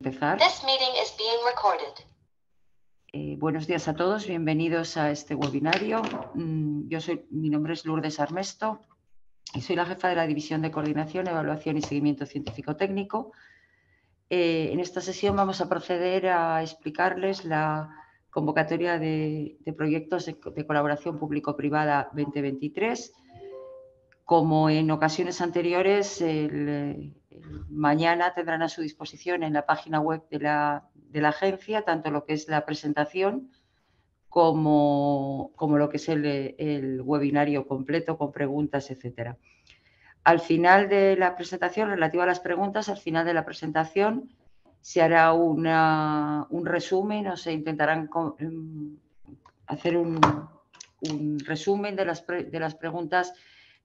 empezar. Buenos días a todos, bienvenidos a este webinario. Mi nombre es Lourdes Armesto y soy la jefa de la División de Coordinación, Evaluación y Seguimiento Científico-Técnico. En esta sesión vamos a proceder a explicarles la convocatoria de proyectos de colaboración público-privada 2023. Como en ocasiones anteriores, mañana tendrán a su disposición en la página web de la agencia tanto lo que es la presentación como lo que es el webinario completo con preguntas, etcétera. Al final de la presentación, relativa a las preguntas, al final de la presentación se hará un resumen, o se intentarán hacer un resumen de las preguntas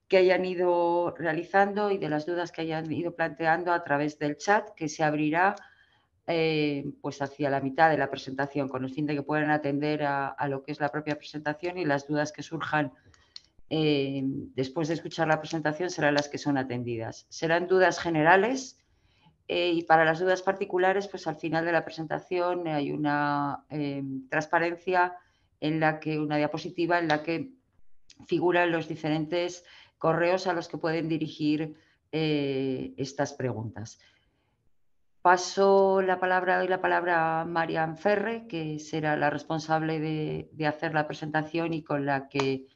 que hayan ido realizando y de las dudas que hayan ido planteando a través del chat, que se abrirá pues hacia la mitad de la presentación, con el fin de que puedan atender a lo que es la propia presentación, y las dudas que surjan después de escuchar la presentación serán las que son atendidas. Serán dudas generales y para las dudas particulares, pues al final de la presentación hay una transparencia una diapositiva en la que figuran los diferentes correos a los que pueden dirigir estas preguntas. Paso la palabra a Marian Ferre, que será la responsable de hacer la presentación y con la que,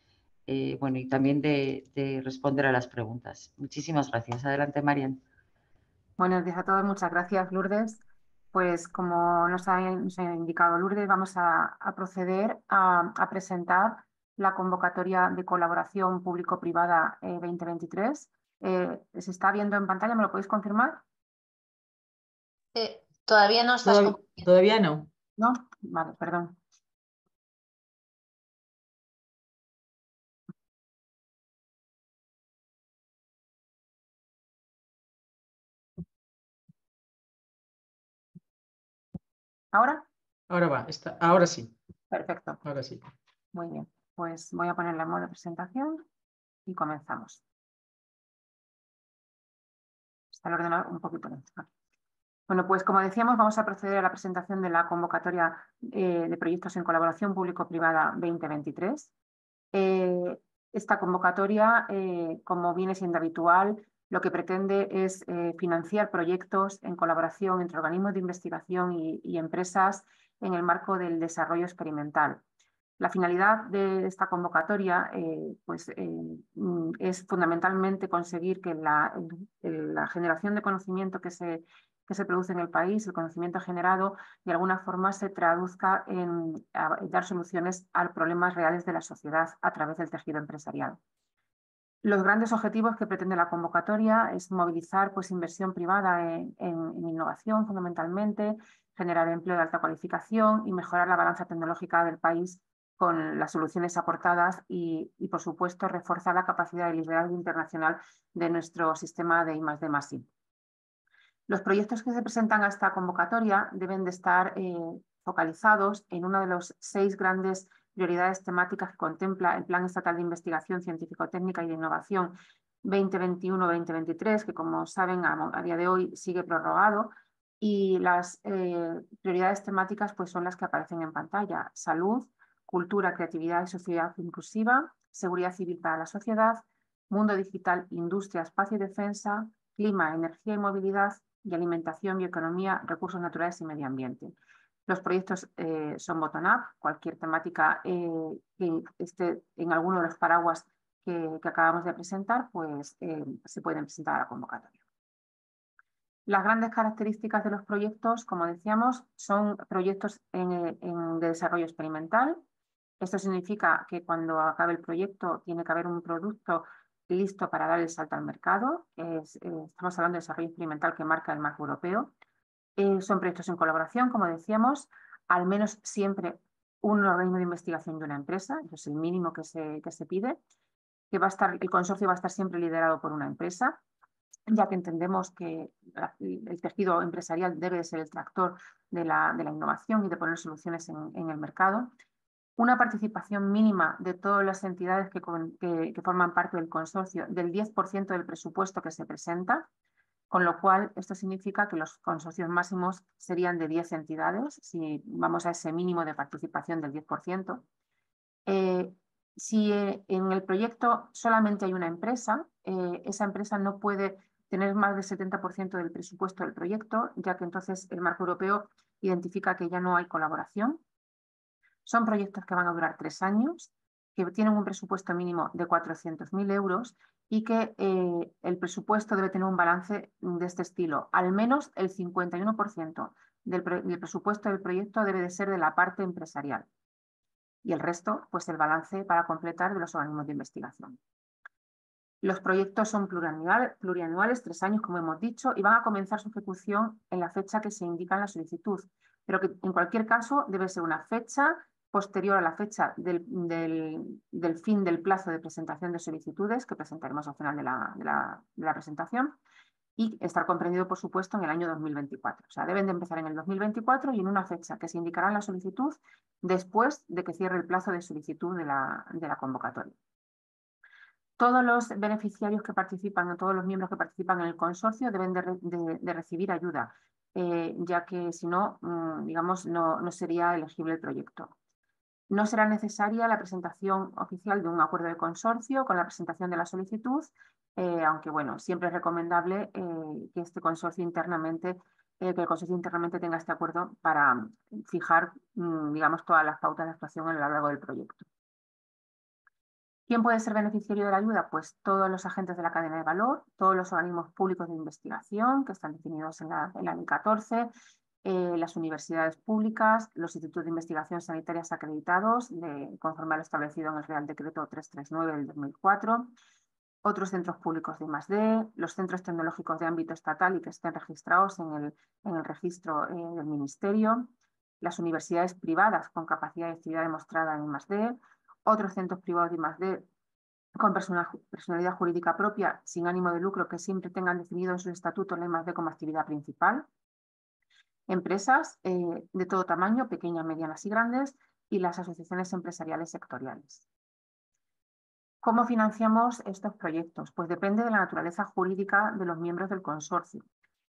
y también de responder a las preguntas. Muchísimas gracias. Adelante, Marian. Buenos días a todos. Muchas gracias, Lourdes. Pues como nos ha indicado Lourdes, vamos a proceder a presentar la convocatoria de colaboración público-privada 2023. ¿Se está viendo en pantalla? ¿Me lo podéis confirmar? Todavía no estás. Todavía no. ¿No? Vale, perdón. ¿Ahora? Ahora sí. Perfecto. Ahora sí. Muy bien. Pues voy a ponerle en modo presentación y comenzamos. Está el ordenador un poquito lento. Bueno, pues como decíamos, vamos a proceder a la presentación de la convocatoria de proyectos en colaboración público-privada 2023. Esta convocatoria, como viene siendo habitual, lo que pretende es financiar proyectos en colaboración entre organismos de investigación y empresas en el marco del desarrollo experimental. La finalidad de esta convocatoria es fundamentalmente conseguir que la generación de conocimiento que se produce en el país, el conocimiento generado, de alguna forma se traduzca en dar soluciones a problemas reales de la sociedad a través del tejido empresarial. Los grandes objetivos que pretende la convocatoria es movilizar inversión privada en innovación, fundamentalmente, generar empleo de alta cualificación y mejorar la balanza tecnológica del país con las soluciones aportadas y por supuesto, reforzar la capacidad de liderazgo internacional de nuestro sistema de I+D+I. Los proyectos que se presentan a esta convocatoria deben de estar focalizados en una de las 6 grandes prioridades temáticas que contempla el Plan Estatal de Investigación Científico-Técnica y de Innovación 2021-2023, que como saben a día de hoy sigue prorrogado, y las prioridades temáticas son las que aparecen en pantalla: salud, cultura, creatividad y sociedad inclusiva, seguridad civil para la sociedad, mundo digital, industria, espacio y defensa, clima, energía y movilidad, y alimentación, bioeconomía, recursos naturales y medio ambiente. Los proyectos son bottom-up. Cualquier temática que esté en alguno de los paraguas que acabamos de presentar, se pueden presentar a la convocatoria. Las grandes características de los proyectos, como decíamos, son proyectos de desarrollo experimental. Esto significa que cuando acabe el proyecto tiene que haber un producto listo para dar el salto al mercado. Estamos hablando de desarrollo experimental que marca el marco europeo. Son proyectos en colaboración, como decíamos, al menos siempre un organismo de investigación y una empresa. Eso es el mínimo que se pide. El consorcio va a estar siempre liderado por una empresa, ya que entendemos que el tejido empresarial debe ser el tractor de la innovación y de poner soluciones en el mercado. Una participación mínima de todas las entidades que forman parte del consorcio del 10% del presupuesto que se presenta. con lo cual esto significa que los consorcios máximos serían de 10 entidades, si vamos a ese mínimo de participación del 10%. Si en el proyecto solamente hay una empresa, esa empresa no puede tener más del 70% del presupuesto del proyecto, ya que entonces el marco europeo identifica que ya no hay colaboración. Son proyectos que van a durar 3 años, que tienen un presupuesto mínimo de 400.000 euros y que el presupuesto debe tener un balance de este estilo. Al menos el 51% del presupuesto del proyecto debe de ser de la parte empresarial y el resto, pues el balance para completar de los organismos de investigación. Los proyectos son plurianuales, 3 años, como hemos dicho, y van a comenzar su ejecución en la fecha que se indica en la solicitud, pero que en cualquier caso debe ser una fecha posterior a la fecha del fin del plazo de presentación de solicitudes, que presentaremos al final de la presentación, y estar comprendido, por supuesto, en el año 2024. O sea, deben de empezar en el 2024 y en una fecha que se indicará en la solicitud después de que cierre el plazo de solicitud de la convocatoria. Todos los beneficiarios que participan, todos los miembros que participan en el consorcio deben de recibir ayuda, ya que si no, digamos, no sería elegible el proyecto. No será necesaria la presentación oficial de un acuerdo de consorcio con la presentación de la solicitud, aunque bueno, siempre es recomendable que el consorcio internamente tenga este acuerdo para fijar, digamos, todas las pautas de actuación a lo largo del proyecto. ¿Quién puede ser beneficiario de la ayuda? Pues todos los agentes de la cadena de valor, todos los organismos públicos de investigación que están definidos en la ley 14, las universidades públicas, los institutos de investigación sanitarias acreditados, conforme a lo establecido en el Real Decreto 339 del 2004, otros centros públicos de I+D, los centros tecnológicos de ámbito estatal y que estén registrados en el registro del Ministerio, las universidades privadas con capacidad de actividad demostrada en I+D, otros centros privados de I+D con personalidad jurídica propia sin ánimo de lucro que siempre tengan definido en su estatuto la I+D como actividad principal, empresas de todo tamaño, pequeñas, medianas y grandes, y las asociaciones empresariales sectoriales. ¿Cómo financiamos estos proyectos? Pues depende de la naturaleza jurídica de los miembros del consorcio.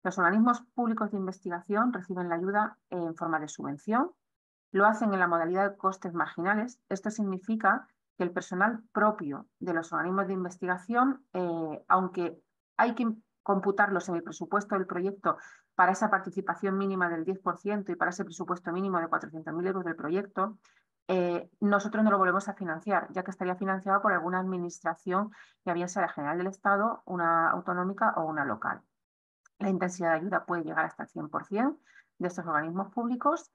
Los organismos públicos de investigación reciben la ayuda en forma de subvención, lo hacen en la modalidad de costes marginales. Esto significa que el personal propio de los organismos de investigación, aunque hay que computarlos en el presupuesto del proyecto para esa participación mínima del 10% y para ese presupuesto mínimo de 400.000 euros del proyecto, nosotros no lo volvemos a financiar, ya que estaría financiado por alguna administración, que bien sea la general del Estado, una autonómica o una local. La intensidad de ayuda puede llegar hasta el 100% de estos organismos públicos.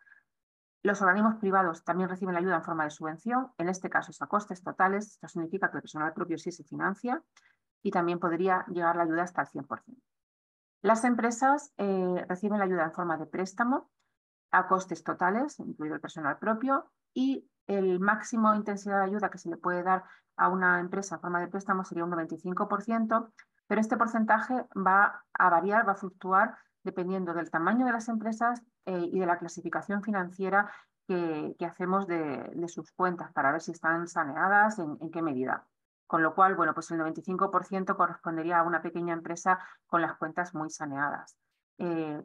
Los organismos privados también reciben la ayuda en forma de subvención, en este caso es a costes totales. Esto significa que el personal propio sí se financia y también podría llegar la ayuda hasta el 100%. Las empresas reciben la ayuda en forma de préstamo a costes totales, incluido el personal propio, y el máximo intensidad de ayuda que se le puede dar a una empresa en forma de préstamo sería un 95%, pero este porcentaje va a variar, va a fluctuar dependiendo del tamaño de las empresas y de la clasificación financiera que hacemos de sus cuentas para ver si están saneadas, en qué medida. Con lo cual, bueno, pues el 95% correspondería a una pequeña empresa con las cuentas muy saneadas.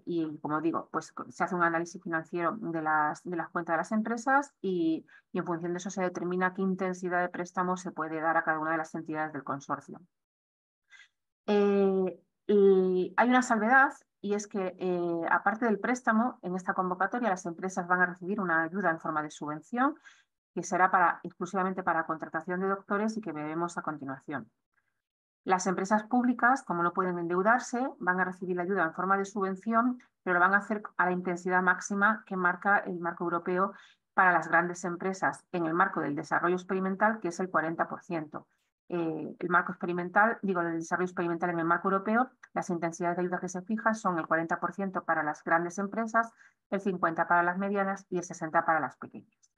Y como digo, pues se hace un análisis financiero de las cuentas de las empresas y en función de eso se determina qué intensidad de préstamo se puede dar a cada una de las entidades del consorcio. Y hay una salvedad, y es que aparte del préstamo, en esta convocatoria las empresas van a recibir una ayuda en forma de subvención que será exclusivamente para contratación de doctores y que veremos a continuación. Las empresas públicas, como no pueden endeudarse, van a recibir la ayuda en forma de subvención, pero lo van a hacer a la intensidad máxima que marca el marco europeo para las grandes empresas en el marco del desarrollo experimental, que es el 40%. El marco experimental, digo, el desarrollo experimental en el marco europeo, las intensidades de ayuda que se fijan son el 40% para las grandes empresas, el 50% para las medianas y el 60% para las pequeñas.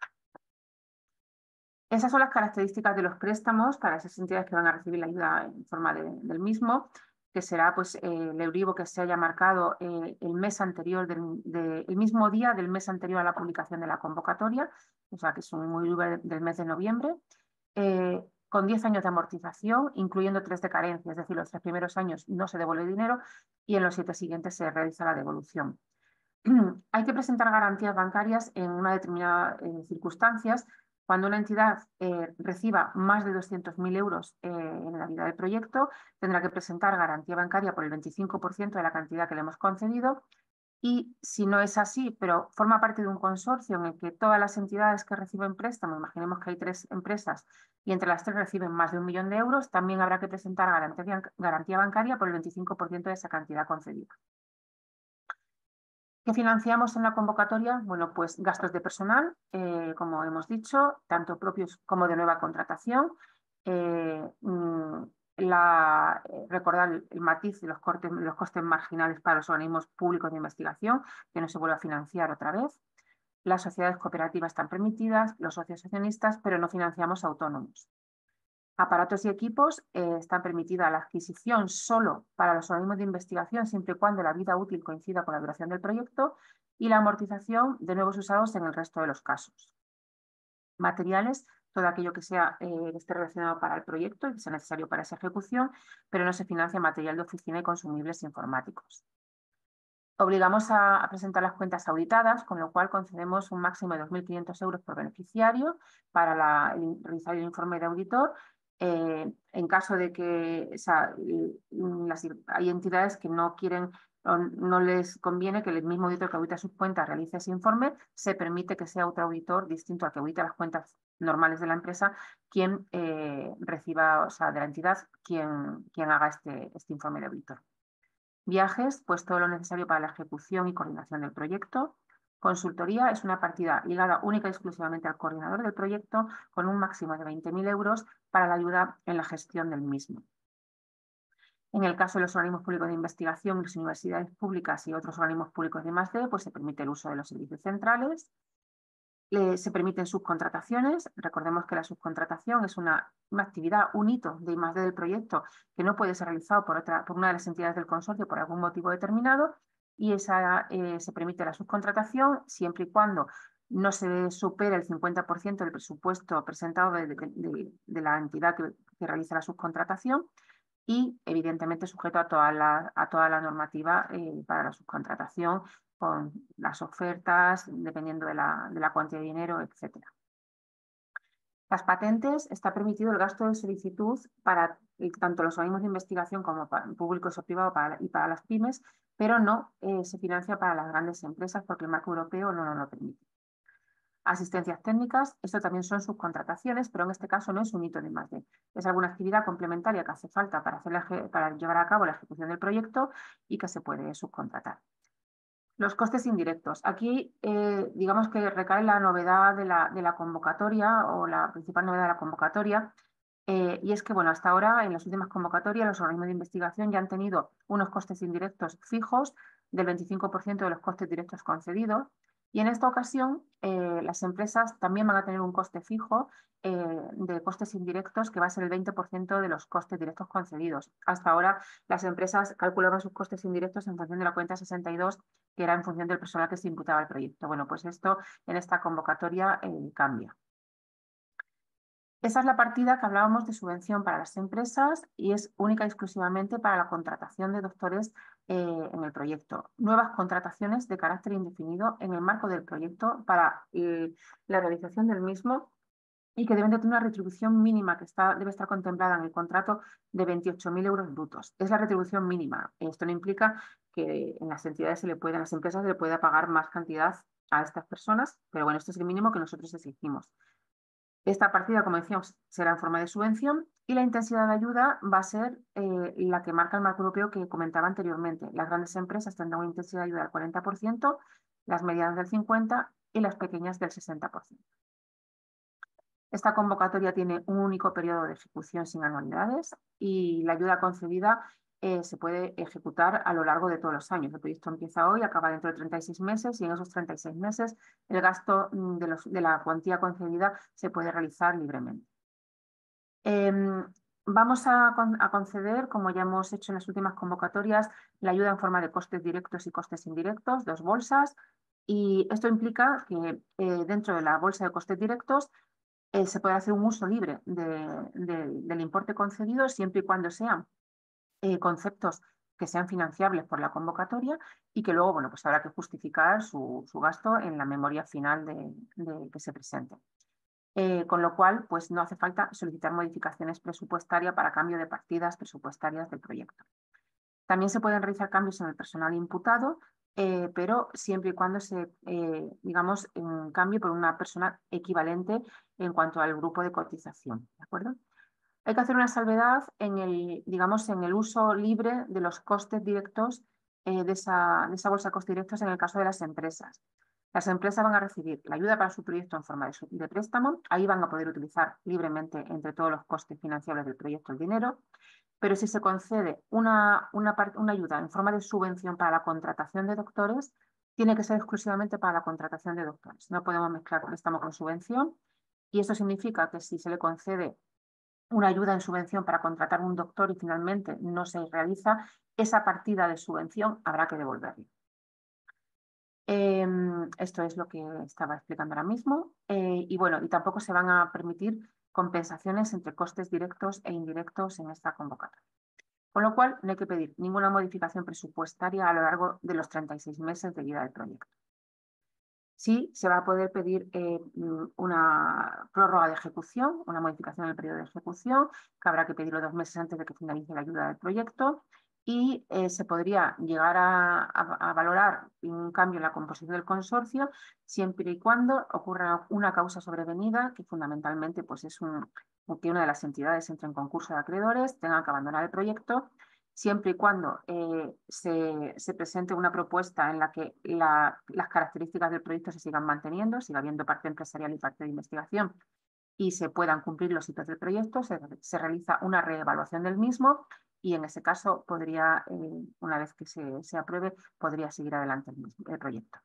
Esas son las características de los préstamos para esas entidades que van a recibir la ayuda en forma del mismo, que será pues, el Euribor que se haya marcado el mes anterior, el mismo día del mes anterior a la publicación de la convocatoria, o sea que es un Euribor del mes de noviembre, con 10 años de amortización, incluyendo 3 de carencia, es decir, los 3 primeros años no se devuelve dinero y en los 7 siguientes se realiza la devolución. Hay que presentar garantías bancarias en una determinada circunstancias. Cuando una entidad reciba más de 200.000 euros en la vida del proyecto, tendrá que presentar garantía bancaria por el 25% de la cantidad que le hemos concedido. Y si no es así, pero forma parte de un consorcio en el que todas las entidades que reciben préstamo, imaginemos que hay 3 empresas y entre las 3 reciben más de 1 millón de euros, también habrá que presentar garantía bancaria por el 25% de esa cantidad concedida. ¿Qué financiamos en la convocatoria? Bueno, pues gastos de personal, como hemos dicho, tanto propios como de nueva contratación. Recordar el matiz de los costes marginales para los organismos públicos de investigación, que no se vuelva a financiar otra vez. Las sociedades cooperativas están permitidas, los socios accionistas, pero no financiamos autónomos. Aparatos y equipos está permitida la adquisición solo para los organismos de investigación siempre y cuando la vida útil coincida con la duración del proyecto y la amortización de nuevos usados en el resto de los casos. Materiales, todo aquello que esté relacionado para el proyecto y que sea necesario para esa ejecución, pero no se financia material de oficina y consumibles informáticos. Obligamos a presentar las cuentas auditadas, con lo cual concedemos un máximo de 2.500 euros por beneficiario para realizar el informe de auditor. En caso de que hay entidades que no quieren o no les conviene que el mismo auditor que audita sus cuentas realice ese informe, se permite que sea otro auditor distinto al que audita las cuentas normales de la empresa quien reciba, de la entidad, quien haga este informe de auditor. Viajes, pues todo lo necesario para la ejecución y coordinación del proyecto. Consultoría es una partida ligada única y exclusivamente al coordinador del proyecto con un máximo de 20.000 euros para la ayuda en la gestión del mismo. En el caso de los organismos públicos de investigación, las universidades públicas y otros organismos públicos de I+D, pues se permite el uso de los servicios centrales. Se permiten subcontrataciones. Recordemos que la subcontratación es una actividad, un hito de I+D del proyecto que no puede ser realizado por una de las entidades del consorcio por algún motivo determinado y se permite la subcontratación siempre y cuando no se supere el 50% del presupuesto presentado de la entidad que realiza la subcontratación y evidentemente sujeto a toda la normativa para la subcontratación, con las ofertas, dependiendo de la cuantía de dinero, etc. Las patentes, está permitido el gasto de solicitud para tanto los organismos de investigación como para públicos o privados y para las pymes, pero no se financia para las grandes empresas porque el marco europeo no nos lo permite. Asistencias técnicas, esto también son subcontrataciones, pero en este caso no es un hito de I+D. Es alguna actividad complementaria que hace falta para llevar a cabo la ejecución del proyecto y que se puede subcontratar. Los costes indirectos. Aquí, digamos que recae la novedad de la convocatoria o la principal novedad de la convocatoria, y es que, bueno, hasta ahora, en las últimas convocatorias, los organismos de investigación ya han tenido unos costes indirectos fijos del 25% de los costes directos concedidos, y en esta ocasión las empresas también van a tener un coste fijo de costes indirectos que va a ser el 20% de los costes directos concedidos. Hasta ahora las empresas calculaban sus costes indirectos en función de la cuenta 62, que era en función del personal que se imputaba al proyecto. Bueno, pues esto en esta convocatoria cambia. Esa es la partida que hablábamos de subvención para las empresas y es única y exclusivamente para la contratación de doctores en el proyecto. Nuevas contrataciones de carácter indefinido en el marco del proyecto para la realización del mismo y que deben de tener una retribución mínima que debe estar contemplada en el contrato de 28.000 euros brutos. Es la retribución mínima. Esto no implica que en las entidades en las empresas se le pueda pagar más cantidad a estas personas, pero bueno, esto es el mínimo que nosotros exigimos. Esta partida, como decíamos, será en forma de subvención y la intensidad de ayuda va a ser la que marca el marco europeo que comentaba anteriormente. Las grandes empresas tendrán una intensidad de ayuda del 40%, las medianas del 50% y las pequeñas del 60%. Esta convocatoria tiene un único periodo de ejecución sin anualidades y la ayuda concedida se puede ejecutar a lo largo de todos los años. El proyecto empieza hoy, acaba dentro de 36 meses y en esos 36 meses el gasto de la cuantía concedida se puede realizar libremente. Vamos a conceder, como ya hemos hecho en las últimas convocatorias, la ayuda en forma de costes directos y costes indirectos, 2 bolsas, y esto implica que dentro de la bolsa de costes directos se puede hacer un uso libre del importe concedido siempre y cuando sean conceptos que sean financiables por la convocatoria y que luego, bueno, pues habrá que justificar su gasto en la memoria final de que se presente. Con lo cual, pues no hace falta solicitar modificaciones presupuestarias para cambio de partidas presupuestarias del proyecto. También se pueden realizar cambios en el personal imputado, pero siempre y cuando se, digamos, cambie por una persona equivalente en cuanto al grupo de cotización, ¿de acuerdo? Hay que hacer una salvedad en el, digamos, en el uso libre de los costes directos de esa bolsa de costes directos en el caso de las empresas. Las empresas van a recibir la ayuda para su proyecto en forma de préstamo. Ahí van a poder utilizar libremente entre todos los costes financiables del proyecto el dinero. Pero si se concede una ayuda en forma de subvención para la contratación de doctores, tiene que ser exclusivamente para la contratación de doctores. No podemos mezclar préstamo con subvención. Y eso significa que si se le concede una ayuda en subvención para contratar un doctor y finalmente no se realiza, esa partida de subvención habrá que devolverla. Esto es lo que estaba explicando ahora mismo. Y bueno, y tampoco se van a permitir compensaciones entre costes directos e indirectos en esta convocatoria. Con lo cual, no hay que pedir ninguna modificación presupuestaria a lo largo de los 36 meses de vida del proyecto. Sí, se va a poder pedir una prórroga de ejecución, una modificación en el periodo de ejecución, que habrá que pedirlo 2 meses antes de que finalice la ayuda del proyecto, y se podría llegar a valorar un cambio en la composición del consorcio siempre y cuando ocurra una causa sobrevenida, que fundamentalmente pues, es que una de las entidades entre en concurso de acreedores, tenga que abandonar el proyecto, siempre y cuando se presente una propuesta en la que las características del proyecto se sigan manteniendo, siga habiendo parte empresarial y parte de investigación, y se puedan cumplir los hitos del proyecto, se realiza una reevaluación del mismo y en ese caso podría, una vez que se apruebe, podría seguir adelante el proyecto.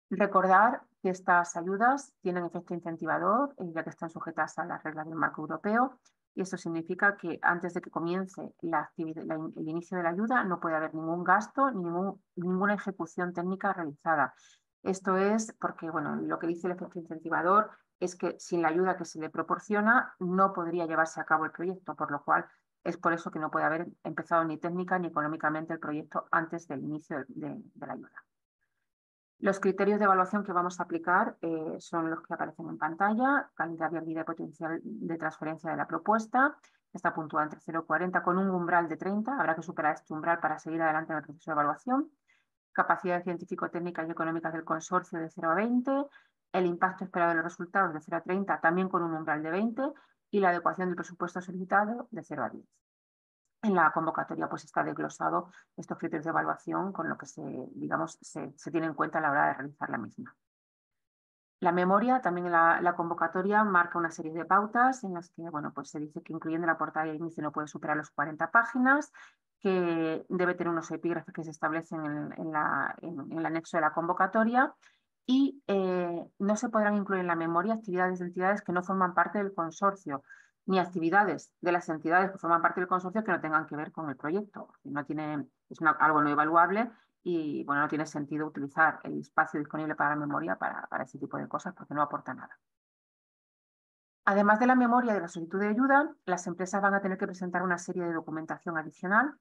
Recordar que estas ayudas tienen efecto incentivador, ya que están sujetas a las reglas del marco europeo, y eso significa que antes de que comience el inicio de la ayuda no puede haber ningún gasto, ninguna ejecución técnica realizada. Esto es porque, bueno, lo que dice el efecto incentivador es que sin la ayuda que se le proporciona no podría llevarse a cabo el proyecto, por lo cual es por eso que no puede haber empezado ni técnica ni económicamente el proyecto antes del inicio de la ayuda. Los criterios de evaluación que vamos a aplicar son los que aparecen en pantalla: calidad, viabilidad y potencial de transferencia de la propuesta. Está puntuada entre 0 y 40 con un umbral de 30. Habrá que superar este umbral para seguir adelante en el proceso de evaluación. Capacidad científico-técnica y económica del consorcio de 0 a 20. El impacto esperado de los resultados de 0 a 30 también con un umbral de 20. Y la adecuación del presupuesto solicitado de 0 a 10. En la convocatoria pues está desglosado estos criterios de evaluación con lo que se tiene en cuenta a la hora de realizar la misma. La memoria, también la convocatoria marca una serie de pautas en las que bueno, pues se dice que incluyendo la portada y el inicio no puede superar los 40 páginas, que debe tener unos epígrafes que se establecen en el anexo de la convocatoria y no se podrán incluir en la memoria actividades de entidades que no forman parte del consorcio, ni actividades de las entidades que forman parte del consorcio que no tengan que ver con el proyecto. No tiene, es algo no evaluable y bueno, no tiene sentido utilizar el espacio disponible para la memoria para ese tipo de cosas porque no aporta nada. Además de la memoria de la solicitud de ayuda, las empresas van a tener que presentar una serie de documentación adicional,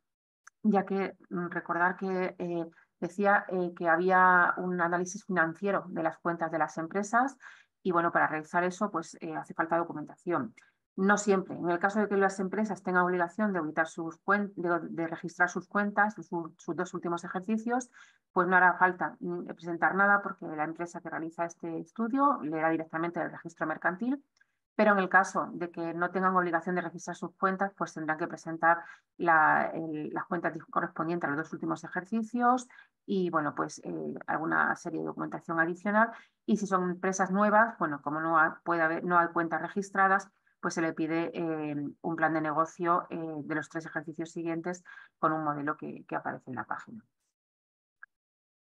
ya que recordar que decía que había un análisis financiero de las cuentas de las empresas y bueno, para realizar eso pues hace falta documentación. No siempre. En el caso de que las empresas tengan obligación de auditar de registrar sus cuentas, sus 2 últimos ejercicios, pues no hará falta presentar nada porque la empresa que realiza este estudio leerá directamente el registro mercantil. Pero en el caso de que no tengan obligación de registrar sus cuentas, pues tendrán que presentar las cuentas correspondientes a los 2 últimos ejercicios y bueno, pues alguna serie de documentación adicional. Y si son empresas nuevas, bueno, como no hay cuentas registradas, pues se le pide un plan de negocio de los 3 ejercicios siguientes con un modelo que aparece en la página.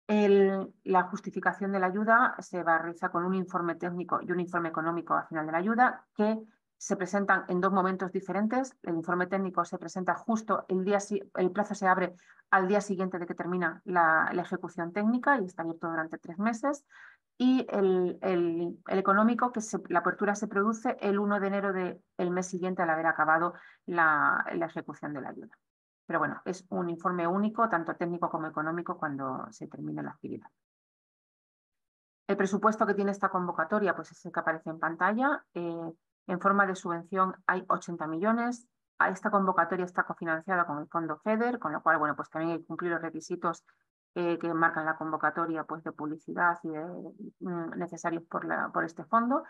La justificación de la ayuda se va a realizar con un informe técnico y un informe económico al final de la ayuda, que se presentan en 2 momentos diferentes. El informe técnico se presenta justo el plazo se abre al día siguiente de que termina la ejecución técnica y está abierto durante 3 meses. y el económico, que la apertura se produce el 1 de enero del mes siguiente al haber acabado la ejecución de la ayuda. Pero bueno, es un informe único, tanto técnico como económico, cuando se termine la actividad. El presupuesto que tiene esta convocatoria pues es el que aparece en pantalla. En forma de subvención hay 80 millones. Esta convocatoria está cofinanciada con el fondo FEDER, con lo cual bueno, pues también hay que cumplir los requisitos que marcan la convocatoria pues, de publicidad y necesarios por este fondo.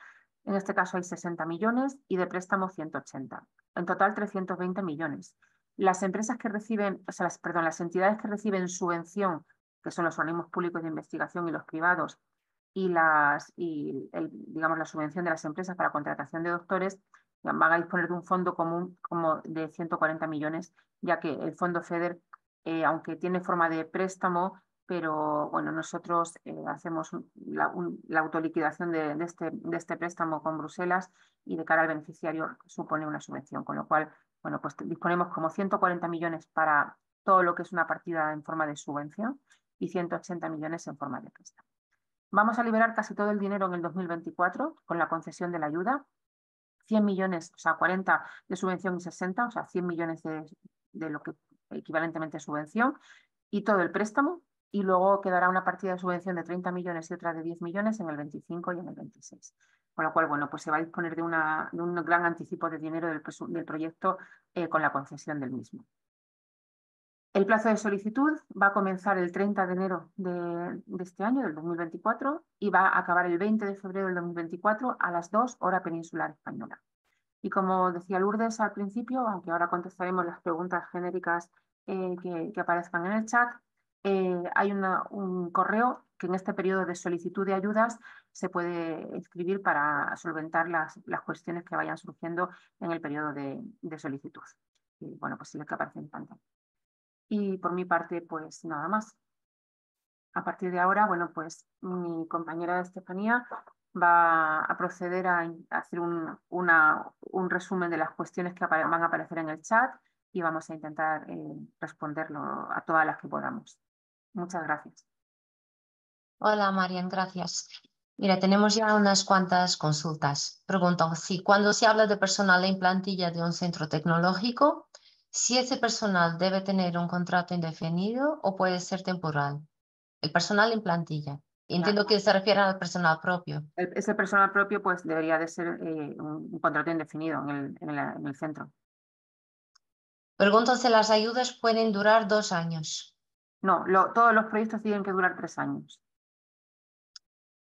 En este caso hay 60 millones y de préstamo 180. En total 320 millones. Las empresas que reciben, o sea, las entidades que reciben subvención, que son los organismos públicos de investigación y los privados, digamos, la subvención de las empresas para contratación de doctores, van a disponer de un fondo común como de 140 millones, ya que el fondo FEDER, aunque tiene forma de préstamo, pero bueno, nosotros hacemos la autoliquidación de este préstamo con Bruselas y de cara al beneficiario supone una subvención, con lo cual, bueno, pues disponemos como 140 millones para todo lo que es una partida en forma de subvención y 180 millones en forma de préstamo. Vamos a liberar casi todo el dinero en el 2024 con la concesión de la ayuda. 100 millones, o sea, 40 de subvención y 60, o sea, 100 millones de lo que equivalentemente es subvención, y todo el préstamo. Y luego quedará una partida de subvención de 30 millones y otra de 10 millones en el 25 y en el 26. Con lo cual, bueno, pues se va a disponer de un gran anticipo de dinero del proyecto con la concesión del mismo. El plazo de solicitud va a comenzar el 30 de enero de este año, del 2024, y va a acabar el 20 de febrero del 2024 a las 2 hora peninsular española. Y como decía Lourdes al principio, aunque ahora contestaremos las preguntas genéricas que aparezcan en el chat, hay un correo que en este periodo de solicitud de ayudas se puede escribir para solventar las cuestiones que vayan surgiendo en el periodo de solicitud. Y bueno, pues sí, el que aparece en pantalla. Y por mi parte, pues nada más. A partir de ahora, bueno, pues mi compañera Estefanía va a proceder a hacer un resumen de las cuestiones que van a aparecer en el chat y vamos a intentar responderlo a todas las que podamos. Muchas gracias. Hola, Marian, gracias. Mira, tenemos ya unas cuantas consultas. Pregunto si cuando se habla de personal en plantilla de un centro tecnológico, si ese personal debe tener un contrato indefinido o puede ser temporal. El personal en plantilla. Entiendo que se refiere al personal propio. Ese personal propio pues debería de ser un contrato indefinido en el centro. Pregunto si las ayudas pueden durar 2 años. No, todos los proyectos tienen que durar 3 años.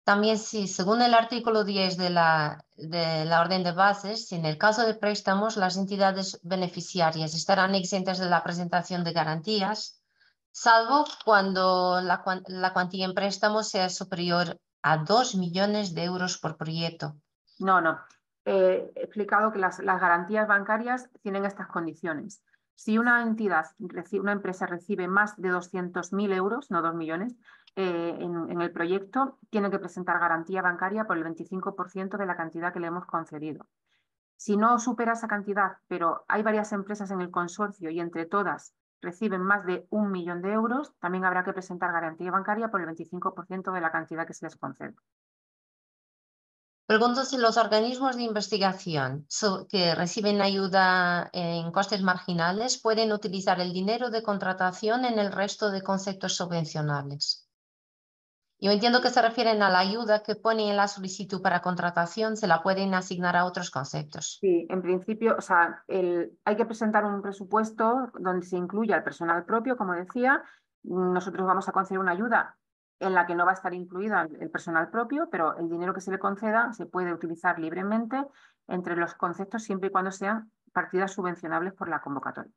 También sí, según el artículo 10 de la orden de bases, si en el caso de préstamos las entidades beneficiarias estarán exentas de la presentación de garantías, salvo cuando la cuantía en préstamos sea superior a 2 millones de euros por proyecto. No. He explicado que las garantías bancarias tienen estas condiciones. Si una empresa recibe más de 200.000 euros, no 2 millones, en el proyecto, tiene que presentar garantía bancaria por el 25% de la cantidad que le hemos concedido. Si no supera esa cantidad, pero hay varias empresas en el consorcio y entre todas reciben más de 1 millón de euros, también habrá que presentar garantía bancaria por el 25% de la cantidad que se les concede. Pregunto si los organismos de investigación que reciben ayuda en costes marginales pueden utilizar el dinero de contratación en el resto de conceptos subvencionables. Yo entiendo que se refieren a la ayuda que ponen en la solicitud para contratación, se la pueden asignar a otros conceptos. Sí, en principio, o sea, hay que presentar un presupuesto donde se incluya el personal propio, como decía. Nosotros vamos a conceder una ayuda en la que no va a estar incluida el personal propio, pero el dinero que se le conceda se puede utilizar libremente entre los conceptos siempre y cuando sean partidas subvencionables por la convocatoria.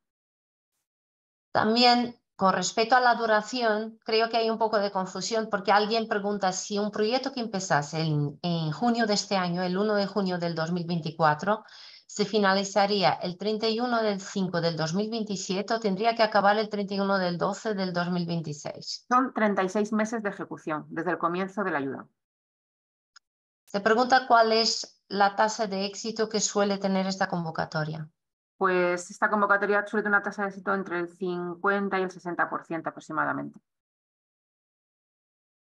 También, con respecto a la duración, creo que hay un poco de confusión porque alguien pregunta si un proyecto que empezase en junio de este año, el 1 de junio del 2024, se finalizaría el 31 del 5 del 2027 o tendría que acabar el 31 del 12 del 2026. Son 36 meses de ejecución desde el comienzo de la ayuda. Se pregunta cuál es la tasa de éxito que suele tener esta convocatoria. Pues esta convocatoria suele tener una tasa de éxito entre el 50 y el 60% aproximadamente.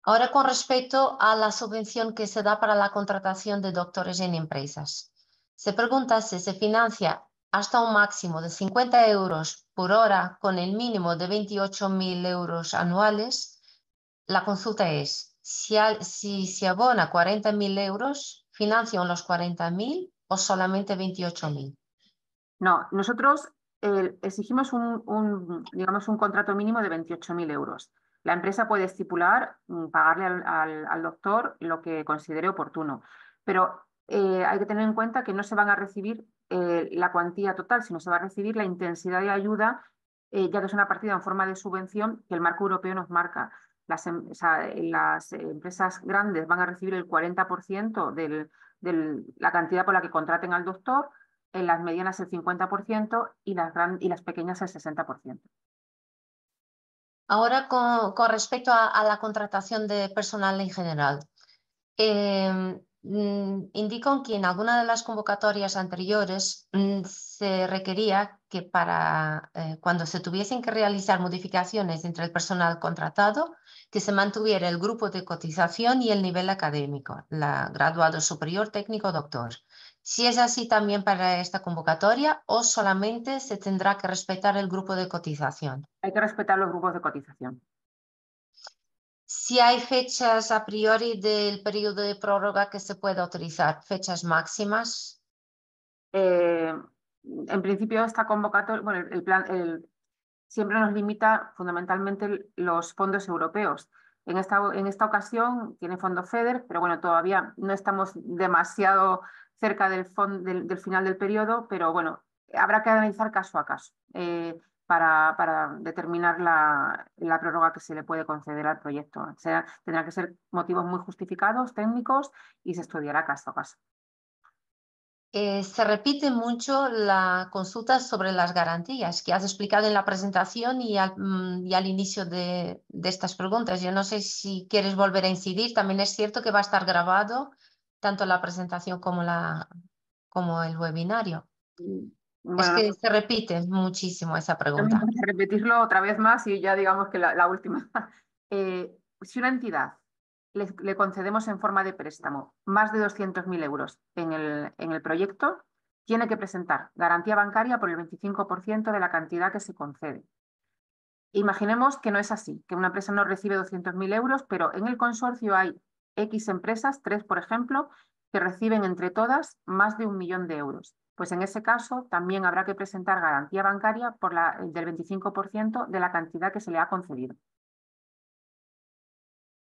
Ahora, con respecto a la subvención que se da para la contratación de doctores en empresas, se pregunta si se financia hasta un máximo de 50 euros por hora con el mínimo de 28.000 euros anuales. La consulta es, si se abona 40.000 euros, ¿financian los 40.000 o solamente 28.000? No, nosotros exigimos digamos, un contrato mínimo de 28.000 euros. La empresa puede estipular pagarle al doctor lo que considere oportuno, pero hay que tener en cuenta que no se van a recibir la cuantía total, sino se va a recibir la intensidad de ayuda, ya que es una partida en forma de subvención que el marco europeo nos marca. Las empresas grandes van a recibir el 40% de la cantidad por la que contraten al doctor, en las medianas el 50% y las pequeñas el 60%. Ahora, con respecto a la contratación de personal en general, indican que en alguna de las convocatorias anteriores se requería que para cuando se tuviesen que realizar modificaciones entre el personal contratado, que se mantuviera el grupo de cotización y el nivel académico, graduado superior, técnico, doctor. Si es así también para esta convocatoria o solamente se tendrá que respetar el grupo de cotización. Hay que respetar los grupos de cotización. Si hay fechas a priori del periodo de prórroga que se pueda utilizar, fechas máximas. En principio esta convocatoria, bueno, el plan siempre nos limita fundamentalmente los fondos europeos. En esta ocasión tiene fondo FEDER, pero bueno, todavía no estamos demasiado cerca del final del periodo, pero bueno, habrá que analizar caso a caso para determinar la prórroga que se le puede conceder al proyecto. Tendrá que ser motivos muy justificados, técnicos, y se estudiará caso a caso. Se repite mucho la consulta sobre las garantías que has explicado en la presentación y al inicio de estas preguntas. Yo no sé si quieres volver a incidir. También es cierto que va a estar grabado tanto la presentación como el webinario. Bueno, es que se repite muchísimo esa pregunta. Vamos a repetirlo otra vez más y ya digamos que la última. Si una entidad le concedemos en forma de préstamo más de 200.000 euros en el proyecto, tiene que presentar garantía bancaria por el 25% de la cantidad que se concede. Imaginemos que no es así, que una empresa no recibe 200.000 euros, pero en el consorcio hay X empresas, 3 por ejemplo, que reciben entre todas más de 1 millón de euros. Pues en ese caso también habrá que presentar garantía bancaria del 25% de la cantidad que se le ha concedido.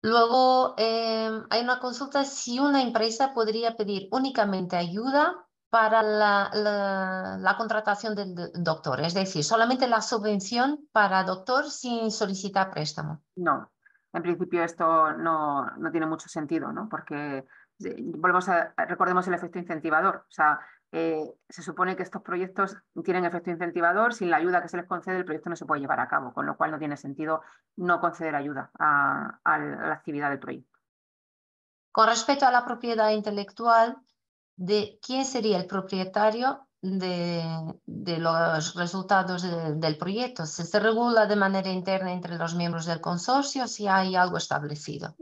Luego hay una consulta si una empresa podría pedir únicamente ayuda para la contratación del doctor, es decir, solamente la subvención para doctor sin solicitar préstamo. No, en principio esto no tiene mucho sentido, ¿no? Porque recordemos el efecto incentivador. O sea, se supone que estos proyectos tienen efecto incentivador. Sin la ayuda que se les concede, el proyecto no se puede llevar a cabo, con lo cual no tiene sentido no conceder ayuda a la actividad del proyecto. Con respecto a la propiedad intelectual, ¿de quién sería el propietario de los resultados del proyecto? ¿Se regula de manera interna entre los miembros del consorcio si hay algo establecido?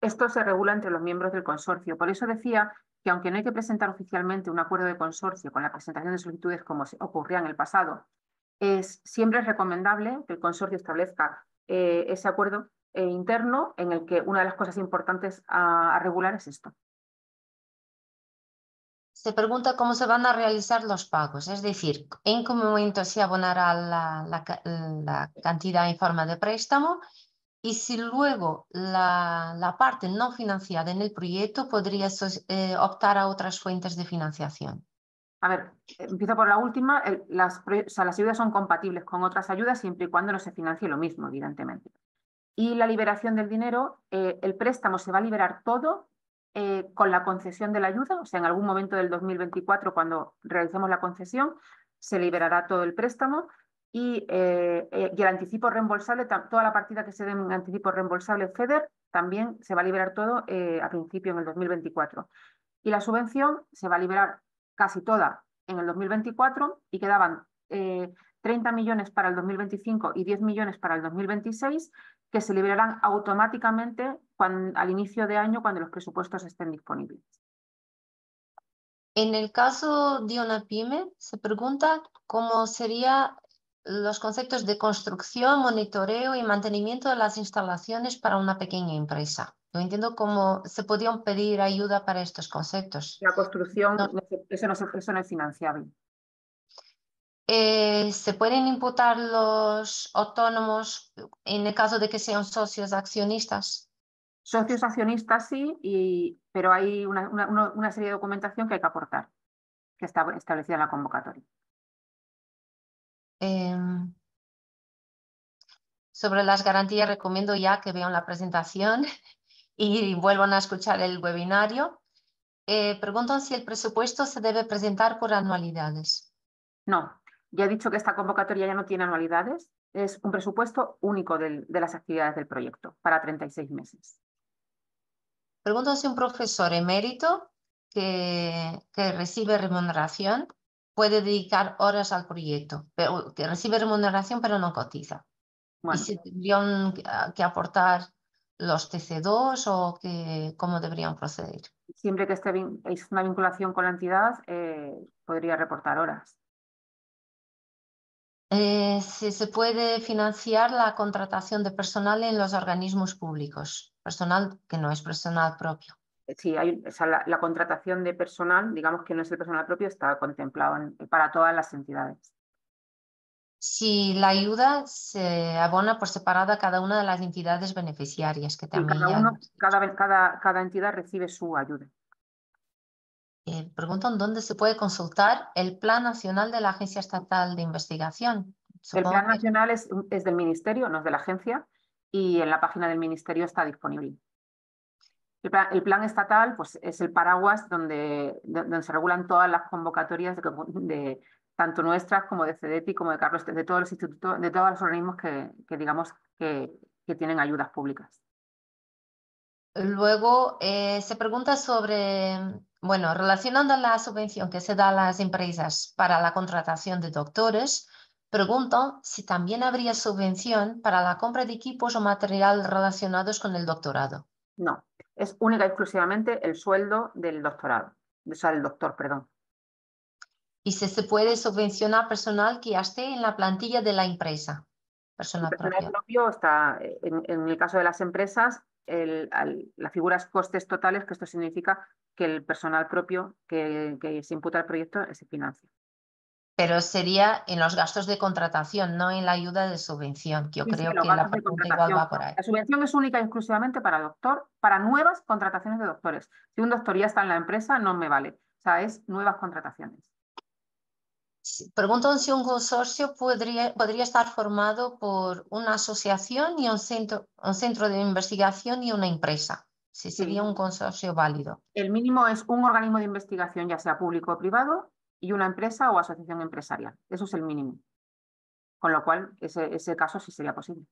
Esto se regula entre los miembros del consorcio. Por eso decía que aunque no hay que presentar oficialmente un acuerdo de consorcio con la presentación de solicitudes como ocurría en el pasado, siempre es recomendable que el consorcio establezca ese acuerdo interno en el que una de las cosas importantes a regular es esto. Se pregunta cómo se van a realizar los pagos, es decir, en qué momento se abonará la cantidad en forma de préstamo y si luego la parte no financiada en el proyecto podría optar a otras fuentes de financiación. A ver, empiezo por la última. Las ayudas son compatibles con otras ayudas siempre y cuando no se financie lo mismo, evidentemente. Y la liberación del dinero, el préstamo se va a liberar todo con la concesión de la ayuda, o sea, en algún momento del 2024, cuando realicemos la concesión, se liberará todo el préstamo y el anticipo reembolsable, toda la partida que se dé en anticipo reembolsable FEDER, también se va a liberar todo a principio en el 2024. Y la subvención se va a liberar casi toda en el 2024 y quedaban 30 millones para el 2025 y 10 millones para el 2026 que se liberarán automáticamente al inicio de año, cuando los presupuestos estén disponibles. En el caso de una pyme, se pregunta cómo serían los conceptos de construcción, monitoreo y mantenimiento de las instalaciones para una pequeña empresa. Yo entiendo cómo se podrían pedir ayuda para estos conceptos. La construcción, No. eso no es financiable. ¿Se pueden imputar los autónomos en el caso de que sean socios accionistas? Socios accionistas sí, pero hay una serie de documentación que hay que aportar, que está establecida en la convocatoria. Sobre las garantías recomiendo ya que vean la presentación y vuelvan a escuchar el webinario. Preguntan si el presupuesto se debe presentar por anualidades. No, ya he dicho que esta convocatoria ya no tiene anualidades, es un presupuesto único de las actividades del proyecto para 36 meses. Preguntan si un profesor emérito que recibe remuneración puede dedicar horas al proyecto, pero que recibe remuneración pero no cotiza. Bueno, ¿Y si tendrían que aportar los TC2 o cómo deberían proceder? siempre que es una vinculación con la entidad, podría reportar horas. Si se puede financiar la contratación de personal en los organismos públicos, personal que no es personal propio. Sí, o sea, la contratación de personal, digamos que no es el personal propio, está contemplado para todas las entidades. Si la ayuda se abona por separado a cada una de las entidades beneficiarias, que Sí, también ya... cada entidad recibe su ayuda. Preguntan dónde se puede consultar el Plan Nacional de la Agencia Estatal de Investigación. El Supongo plan que... nacional es del ministerio, no es de la agencia, y en la página del ministerio está disponible. El plan estatal pues, es el paraguas donde se regulan todas las convocatorias tanto nuestras como de CEDETI, como de Carlos, de todos los institutos, de todos los organismos que digamos que tienen ayudas públicas. Luego se pregunta sobre, bueno, relacionando la subvención que se da a las empresas para la contratación de doctores, preguntan si también habría subvención para la compra de equipos o material relacionados con el doctorado. No, es única y exclusivamente el sueldo del doctorado, o sea, del doctor, perdón. Y si se puede subvencionar personal que ya esté en la plantilla de la empresa, El personal personal propio. propio está, en el caso de las empresas, la figura es costes totales, que esto significa que el personal propio que se imputa al proyecto se financia. Pero sería en los gastos de contratación, no en la ayuda de subvención, que yo Sí, creo los que la gastos de pregunta igual contratación. va por ahí. La subvención es única y exclusivamente para doctor, para nuevas contrataciones de doctores. Si un doctor ya está en la empresa, no me vale. O sea, es nuevas contrataciones. Preguntan si un consorcio podría estar formado por una asociación y un centro de investigación y una empresa. Si sería Sí. un consorcio válido. El mínimo es un organismo de investigación, ya sea público o privado, y una empresa o asociación empresarial. Eso es el mínimo. Con lo cual, ese caso sí sería posible.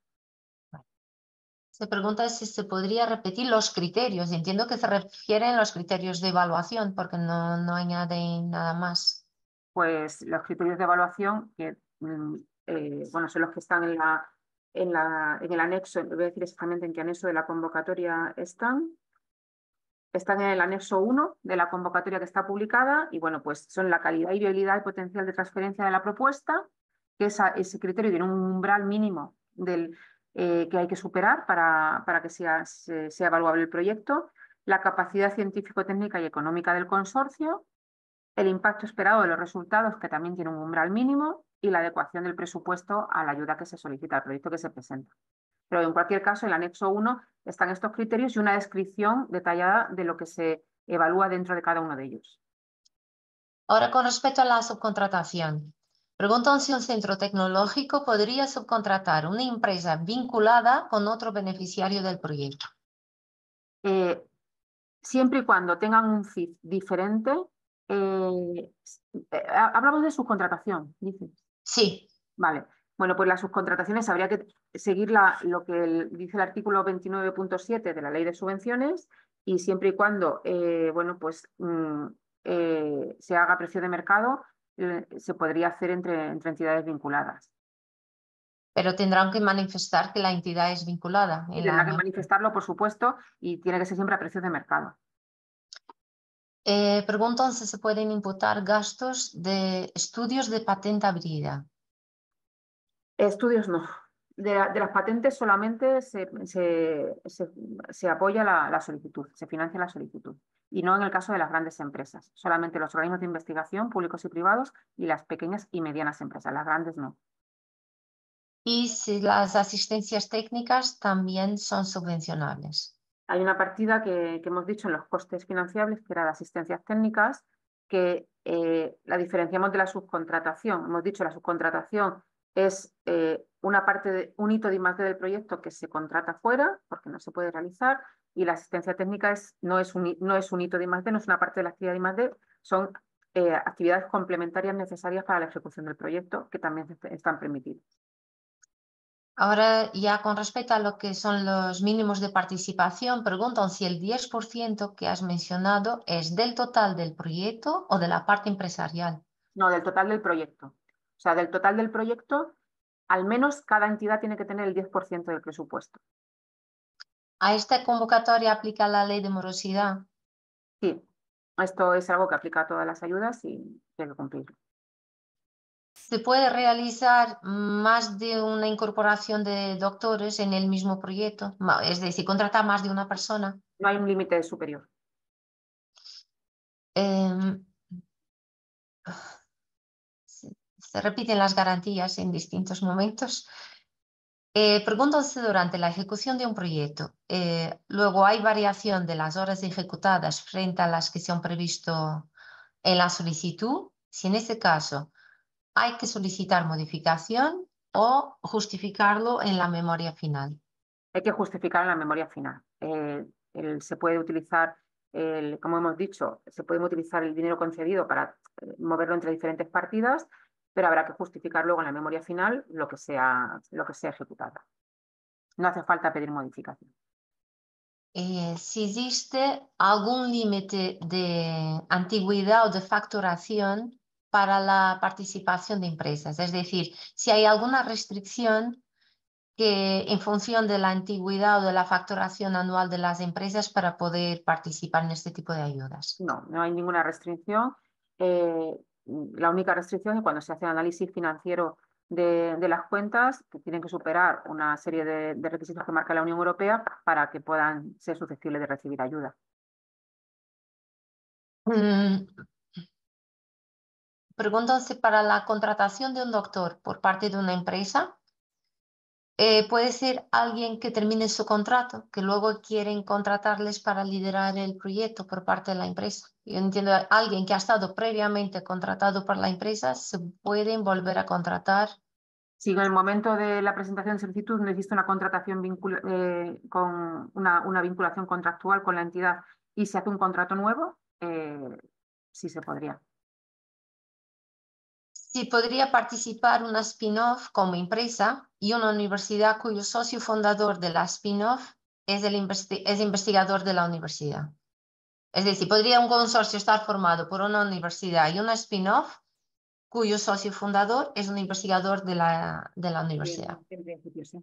Se pregunta si se podría repetir los criterios. Entiendo que se refieren a los criterios de evaluación porque no añaden nada más. Pues los criterios de evaluación, que bueno, son los que están en el anexo, voy a decir exactamente en qué anexo de la convocatoria están en el anexo 1 de la convocatoria que está publicada y bueno, pues son la calidad y viabilidad y potencial de transferencia de la propuesta, que ese criterio tiene un umbral mínimo que hay que superar para que sea evaluable el proyecto, la capacidad científico-técnica y económica del consorcio, el impacto esperado de los resultados, que también tiene un umbral mínimo, y la adecuación del presupuesto a la ayuda que se solicita, al proyecto que se presenta. Pero en cualquier caso, en el anexo 1 están estos criterios y una descripción detallada de lo que se evalúa dentro de cada uno de ellos. Ahora, con respecto a la subcontratación, preguntan si un centro tecnológico podría subcontratar una empresa vinculada con otro beneficiario del proyecto. Siempre y cuando tengan un CIF diferente, hablamos de subcontratación, dices. Sí. Vale. Bueno, pues las subcontrataciones habría que seguir lo que dice el artículo 29.7 de la Ley de Subvenciones y siempre y cuando bueno, pues, se haga precio de mercado, se podría hacer entre entidades vinculadas. Pero tendrán que manifestar que la entidad es vinculada. Y tendrá que manifestarlo, por supuesto, y tiene que ser siempre a precios de mercado. Preguntan si se pueden imputar gastos de estudios de patentabilidad. Estudios no. De las patentes solamente se apoya la solicitud, se financia la solicitud. Y no en el caso de las grandes empresas. Solamente los organismos de investigación, públicos y privados, y las pequeñas y medianas empresas. Las grandes no. Y si las asistencias técnicas también son subvencionables. Hay una partida que hemos dicho en los costes financiables, que era de asistencias técnicas, que la diferenciamos de la subcontratación. Hemos dicho la subcontratación es una parte de un hito de I+D del proyecto que se contrata fuera porque no se puede realizar, y la asistencia técnica no es un hito de I+D, no es una parte de la actividad de I+D, son actividades complementarias necesarias para la ejecución del proyecto que también están permitidas. Ahora, ya con respecto a lo que son los mínimos de participación, preguntan si el 10% que has mencionado es del total del proyecto o de la parte empresarial. No, del total del proyecto. O sea, del total del proyecto, al menos cada entidad tiene que tener el 10% del presupuesto. ¿A esta convocatoria aplica la ley de morosidad? Sí, esto es algo que aplica a todas las ayudas y hay que cumplirlo. ¿Se puede realizar más de una incorporación de doctores en el mismo proyecto? Es decir, contratar más de una persona. No hay un límite superior. Se repiten las garantías en distintos momentos. Preguntan si durante la ejecución de un proyecto luego hay variación de las horas ejecutadas frente a las que se han previsto en la solicitud. Si en este caso hay que solicitar modificación o justificarlo en la memoria final. Hay que justificar en la memoria final. Se puede utilizar, como hemos dicho, se puede utilizar el dinero concedido para moverlo entre diferentes partidas, pero habrá que justificar luego en la memoria final lo que sea ejecutado. No hace falta pedir modificación. Si existe algún límite de antigüedad o de facturación para la participación de empresas, es decir, si hay alguna restricción que en función de la antigüedad o de la facturación anual de las empresas para poder participar en este tipo de ayudas. No hay ninguna restricción. La única restricción es cuando se hace análisis financiero de las cuentas, que tienen que superar una serie de requisitos que marca la Unión Europea para que puedan ser susceptibles de recibir ayuda. Preguntan si para la contratación de un doctor por parte de una empresa puede ser alguien que termine su contrato, que luego quieren contratarles para liderar el proyecto por parte de la empresa. Yo entiendo, alguien que ha estado previamente contratado por la empresa, se pueden volver a contratar. Si en el momento de la presentación de solicitud no existe una contratación con una vinculación contractual con la entidad y se hace un contrato nuevo, sí se podría. Si podría participar una spin-off como empresa y una universidad cuyo socio fundador de la spin-off es investigador de la universidad. Es decir, podría un consorcio estar formado por una universidad y una spin-off cuyo socio fundador es un investigador de la universidad. En principio, sí.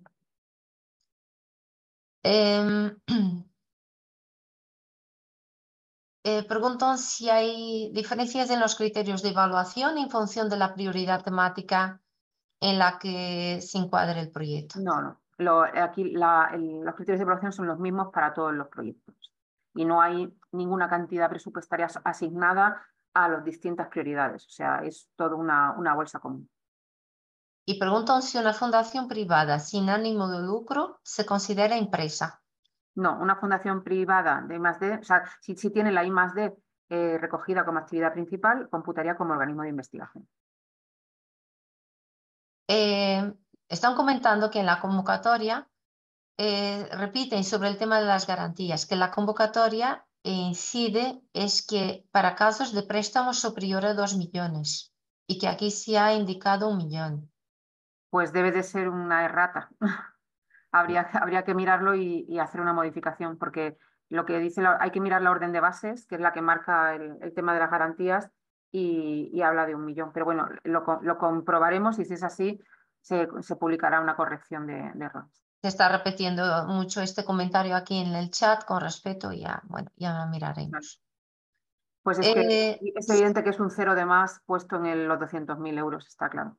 Preguntan si hay diferencias en los criterios de evaluación en función de la prioridad temática en la que se encuadre el proyecto. No. Aquí los criterios de evaluación son los mismos para todos los proyectos y no hay ninguna cantidad presupuestaria asignada a las distintas prioridades. O sea, es toda una bolsa común. Y preguntan si una fundación privada sin ánimo de lucro se considera empresa. No, una fundación privada de I+D, o sea, si tiene la I+D recogida como actividad principal, computaría como organismo de investigación. Están comentando que en la convocatoria repiten sobre el tema de las garantías, que la convocatoria incide es que para casos de préstamos superior a 2 millones y que aquí se ha indicado 1 millón. Pues debe de ser una errata. Habría que mirarlo y hacer una modificación, porque lo que dice hay que mirar la orden de bases, que es la que marca el tema de las garantías, y habla de 1 millón. Pero bueno, lo comprobaremos y si es así, se publicará una corrección de errores. Se está repitiendo mucho este comentario aquí en el chat con respeto y ya, bueno, ya miraremos. Pues es que es evidente que es un cero de más puesto en los 200.000 euros, está claro.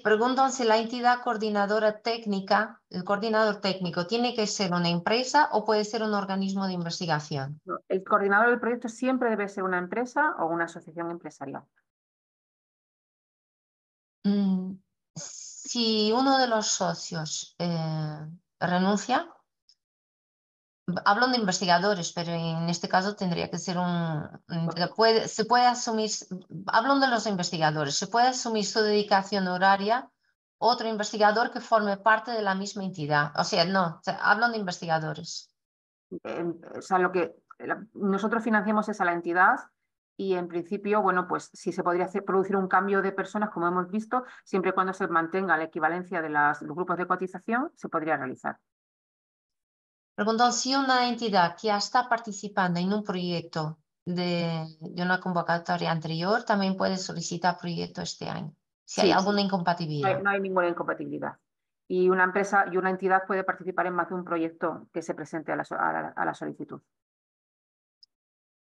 Preguntan si la entidad coordinadora técnica, el coordinador técnico, ¿tiene que ser una empresa o puede ser un organismo de investigación? El coordinador del proyecto siempre debe ser una empresa o una asociación empresarial. Si uno de los socios renuncia, hablo de investigadores, pero en este caso tendría que ser se puede asumir, hablo de los investigadores, se puede asumir su dedicación horaria otro investigador que forme parte de la misma entidad. O sea, no, hablo de investigadores. O sea, nosotros financiamos es a la entidad y en principio, bueno, pues sí se podría producir un cambio de personas, como hemos visto, siempre y cuando se mantenga la equivalencia de los grupos de cotización, se podría realizar. Pregunto si una entidad que ya está participando en un proyecto de una convocatoria anterior también puede solicitar proyecto este año, si hay alguna incompatibilidad. No hay ninguna incompatibilidad. Y una empresa y una entidad puede participar en más de un proyecto que se presente a la solicitud.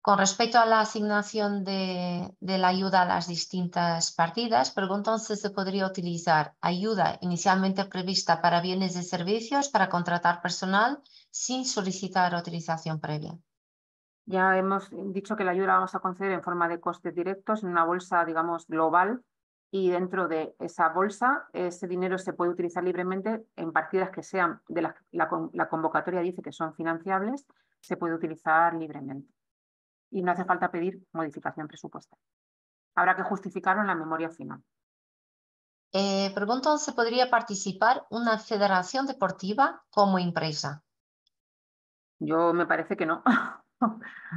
Con respecto a la asignación de la ayuda a las distintas partidas, pregunto si se podría utilizar ayuda inicialmente prevista para bienes y servicios para contratar personal sin solicitar autorización previa. Ya hemos dicho que la ayuda la vamos a conceder en forma de costes directos en una bolsa, digamos, global, y dentro de esa bolsa ese dinero se puede utilizar libremente en partidas que sean de la convocatoria dice que son financiables, se puede utilizar libremente. Y no hace falta pedir modificación presupuestaria. Habrá que justificarlo en la memoria final. Pregunto si podría participar una federación deportiva como empresa. Yo me parece que no.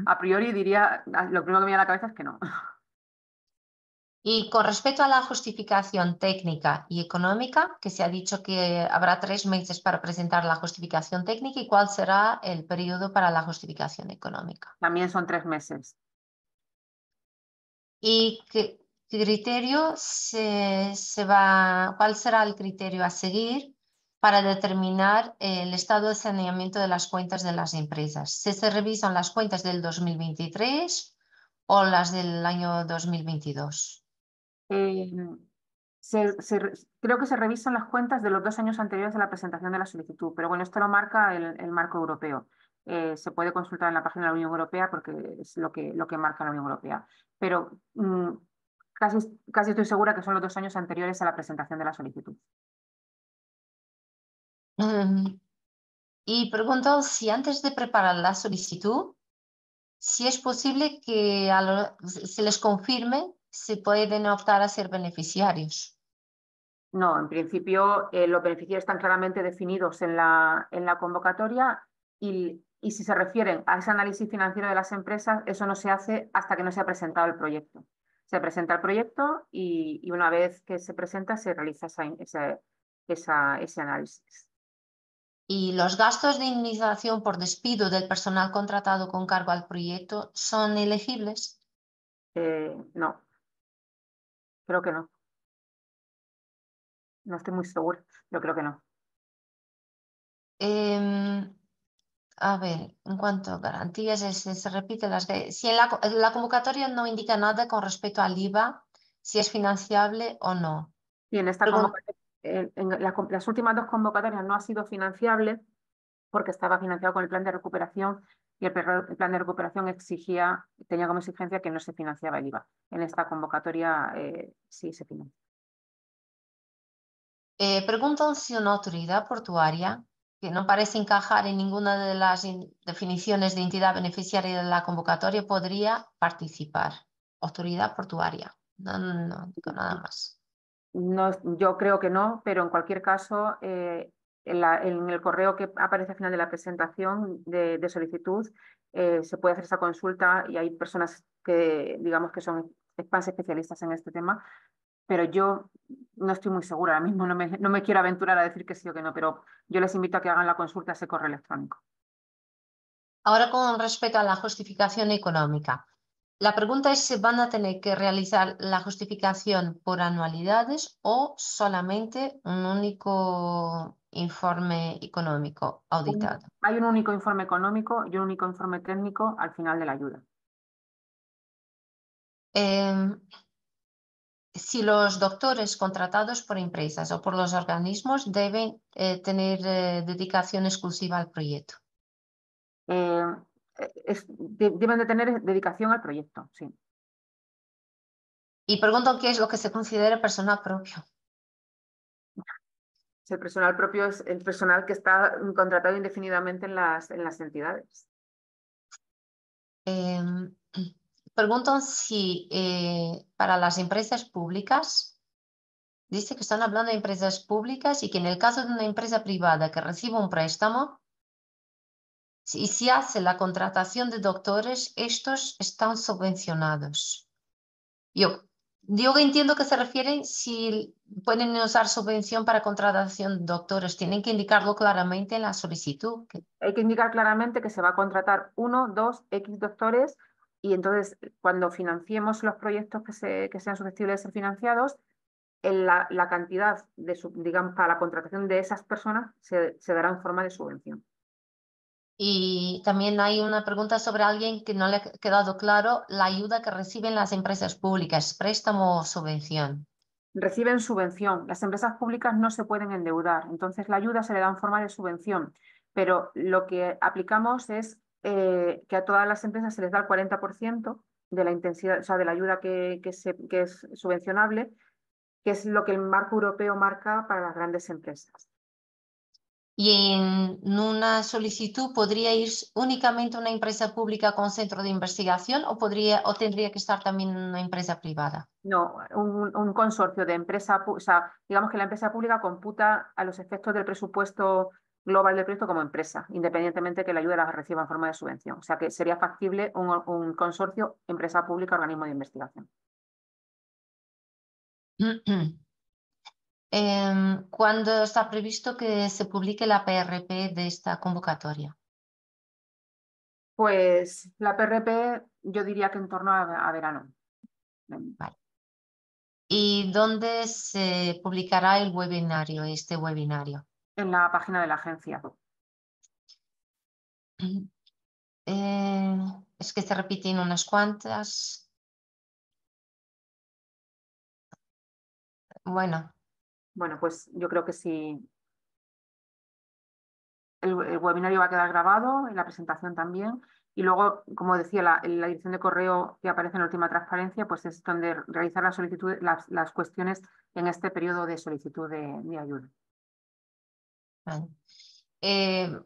A priori diría, lo primero que me viene a la cabeza es que no. Y con respecto a la justificación técnica y económica, que se ha dicho que habrá 3 meses para presentar la justificación técnica, ¿y cuál será el periodo para la justificación económica? También son 3 meses. ¿Y qué criterio cuál será el criterio a seguir para determinar el estado de saneamiento de las cuentas de las empresas? ¿Si se revisan las cuentas del 2023 o las del año 2022? Creo que se revisan las cuentas de los 2 años anteriores a la presentación de la solicitud, pero bueno, esto lo marca el marco europeo. Se puede consultar en la página de la Unión Europea porque es lo que marca la Unión Europea. Pero casi estoy segura que son los 2 años anteriores a la presentación de la solicitud. Y pregunto si antes de preparar la solicitud, si es posible que se les confirme si pueden optar a ser beneficiarios. No, en principio los beneficiarios están claramente definidos en la convocatoria y si se refieren a ese análisis financiero de las empresas, eso no se hace hasta que no se ha presentado el proyecto. Se presenta el proyecto y una vez que se presenta se realiza ese análisis. ¿Y los gastos de indemnización por despido del personal contratado con cargo al proyecto son elegibles? No, creo que no. No estoy muy segura, pero creo que no. A ver, en cuanto a garantías, se repite si en la convocatoria no indica nada con respecto al IVA, si es financiable o no. Y en esta las últimas 2 convocatorias no ha sido financiable porque estaba financiado con el plan de recuperación y el plan de recuperación tenía como exigencia que no se financiaba el IVA. En esta convocatoria sí se financia. Preguntan si una autoridad portuaria, que no parece encajar en ninguna de las definiciones de entidad beneficiaria de la convocatoria, podría participar. Autoridad portuaria, no digo nada más. No, yo creo que no, pero en cualquier caso, en el correo que aparece al final de la presentación de solicitud, se puede hacer esa consulta y hay personas que, digamos, que son más especialistas en este tema, pero yo no estoy muy segura. Ahora mismo no me quiero aventurar a decir que sí o que no, pero yo les invito a que hagan la consulta a ese correo electrónico. Ahora, con respecto a la justificación económica, La pregunta es si van a tener que realizar la justificación por anualidades o solamente un único informe económico auditado. Hay un único informe económico y un único informe técnico al final de la ayuda. Si los doctores contratados por empresas o por los organismos deben tener dedicación exclusiva al proyecto. Deben de tener dedicación al proyecto, sí. Y preguntan qué es lo que se considera personal propio. El personal propio es el personal que está contratado indefinidamente en las entidades. Preguntan si para las empresas públicas, dice que están hablando de empresas públicas y que en el caso de una empresa privada que reciba un préstamo, y si hace la contratación de doctores, estos están subvencionados. Yo entiendo que se refiere si pueden usar subvención para contratación de doctores. Tienen que indicarlo claramente en la solicitud. Hay que indicar claramente que se va a contratar 1, 2, X doctores y entonces cuando financiemos los proyectos que sean susceptibles de ser financiados, la cantidad digamos, para la contratación de esas personas se dará en forma de subvención. Y también hay una pregunta sobre alguien que no le ha quedado claro la ayuda que reciben las empresas públicas, préstamo o subvención. Reciben subvención. Las empresas públicas no se pueden endeudar, entonces la ayuda se le da en forma de subvención, pero lo que aplicamos es que a todas las empresas se les da el 40% de la intensidad, o sea, de la ayuda que es subvencionable, que es lo que el marco europeo marca para las grandes empresas. Y en una solicitud podría ir únicamente una empresa pública con centro de investigación o tendría que estar también una empresa privada. No, un consorcio de empresa, o sea, digamos que la empresa pública computa a los efectos del presupuesto global del proyecto como empresa, independientemente que la ayuda la reciba en forma de subvención. O sea que sería factible un consorcio, empresa pública, organismo de investigación. ¿Cuándo está previsto que se publique la PRP de esta convocatoria? Pues la PRP yo diría que en torno a verano. Vale. ¿Y dónde se publicará el webinario, este webinario? En la página de la agencia. Es que se repiten unas cuantas. Bueno. Bueno, pues yo creo que sí. El webinario va a quedar grabado, en la presentación también. Y luego, como decía, la dirección de correo que aparece en la última transparencia, pues es donde realizar la solicitud, las cuestiones en este periodo de solicitud de ayuda. Vale.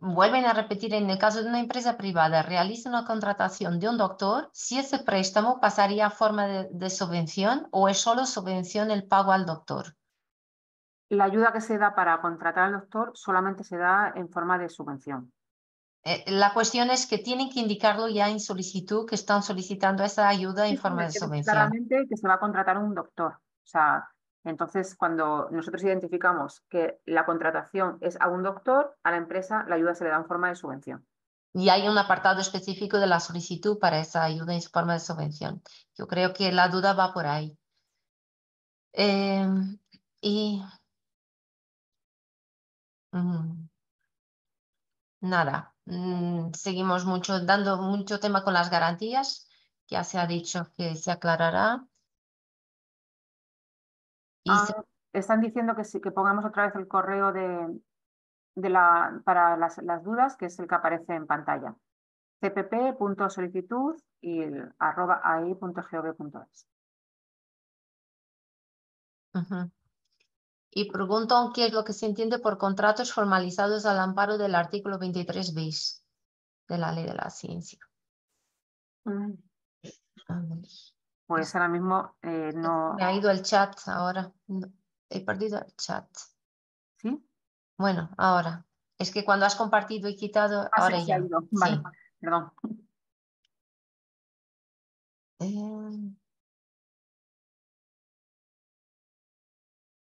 Vuelven a repetir, en el caso de una empresa privada, realiza una contratación de un doctor, si ese préstamo pasaría a forma de subvención o es solo subvención el pago al doctor. La ayuda que se da para contratar al doctor solamente se da en forma de subvención. La cuestión es que tienen que indicarlo ya en solicitud que están solicitando esa ayuda en forma de subvención. Claramente que se va a contratar un doctor. O sea, entonces cuando nosotros identificamos que la contratación es a un doctor, a la empresa la ayuda se le da en forma de subvención. Y hay un apartado específico de la solicitud para esa ayuda en forma de subvención. Yo creo que la duda va por ahí. Nada, seguimos dando mucho tema con las garantías. Ya se ha dicho que se aclarará. Están diciendo que sí, que pongamos otra vez el correo para las dudas, que es el que aparece en pantalla. cpp.solicitud y @ai.gov.es. Y preguntan qué es lo que se entiende por contratos formalizados al amparo del artículo 23 bis de la Ley de la Ciencia. Pues ahora mismo no. Me ha ido el chat ahora. No, he perdido el chat. ¿Sí? Bueno, ahora. Es que cuando has compartido y quitado, ahora sí, ya. ha ido. Sí. Vale, perdón.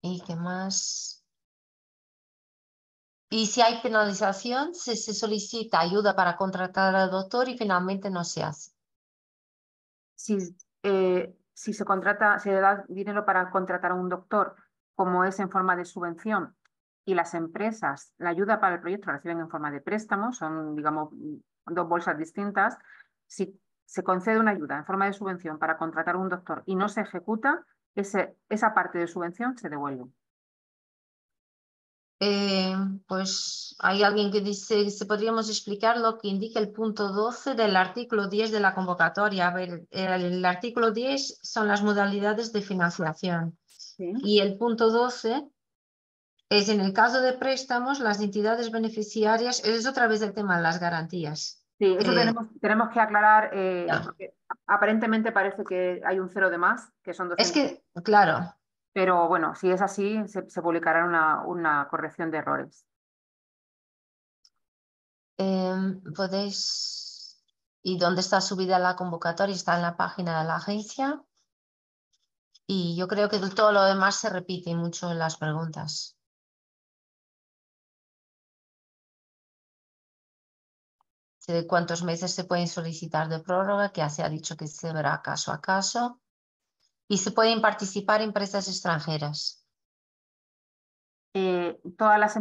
¿Y qué más? Y si hay penalización, se solicita ayuda para contratar al doctor y finalmente no se hace. Si se da dinero para contratar a un doctor, como es en forma de subvención, y las empresas la ayuda para el proyecto la reciben en forma de préstamo, son, digamos, dos bolsas distintas. Si se concede una ayuda en forma de subvención para contratar a un doctor y no se ejecuta, esa parte de subvención se devuelve. Pues hay alguien que dice, si podríamos explicar lo que indica el punto 12 del artículo 10 de la convocatoria. A ver, el artículo 10 son las modalidades de financiación. ¿Sí? Y el punto 12 es en el caso de préstamos, las entidades beneficiarias, es otra vez el tema de las garantías. Sí, eso tenemos que aclarar, porque aparentemente parece que hay un cero de más, que son 200. Es que, claro. Pero bueno, si es así, se publicará una corrección de errores. Podéis... ¿Y dónde está subida la convocatoria? Está en la página de la agencia. Y yo creo que todo lo demás se repite mucho en las preguntas. De cuántos meses se pueden solicitar de prórroga, que ya se ha dicho que se verá caso a caso. Y se pueden participar empresas extranjeras. Todas las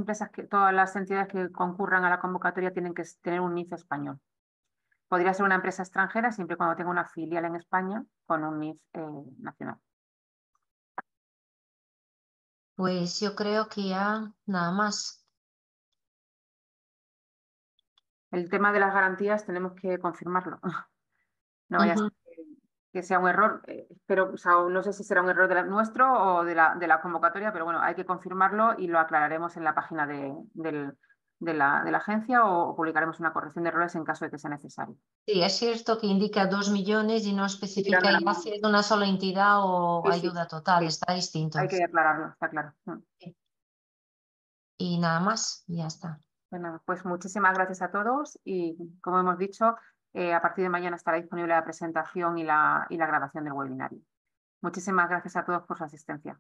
entidades que concurran a la convocatoria tienen que tener un NIF español. Podría ser una empresa extranjera siempre y cuando tenga una filial en España con un NIF nacional. Pues yo creo que ya nada más. El tema de las garantías tenemos que confirmarlo. No vaya a ser que sea un error, pero o sea, no sé si será un error nuestro o de la convocatoria, pero bueno, hay que confirmarlo y lo aclararemos en la página de la agencia o publicaremos una corrección de errores en caso de que sea necesario. Sí, es cierto que indica 2 millones y no especifica ya si es de una sola entidad o Sí, ayuda total, sí. está distinto. Hay que aclararlo, está claro. Y nada más, ya está. Bueno, pues muchísimas gracias a todos y como hemos dicho, a partir de mañana estará disponible la presentación y la grabación del webinario. Muchísimas gracias a todos por su asistencia.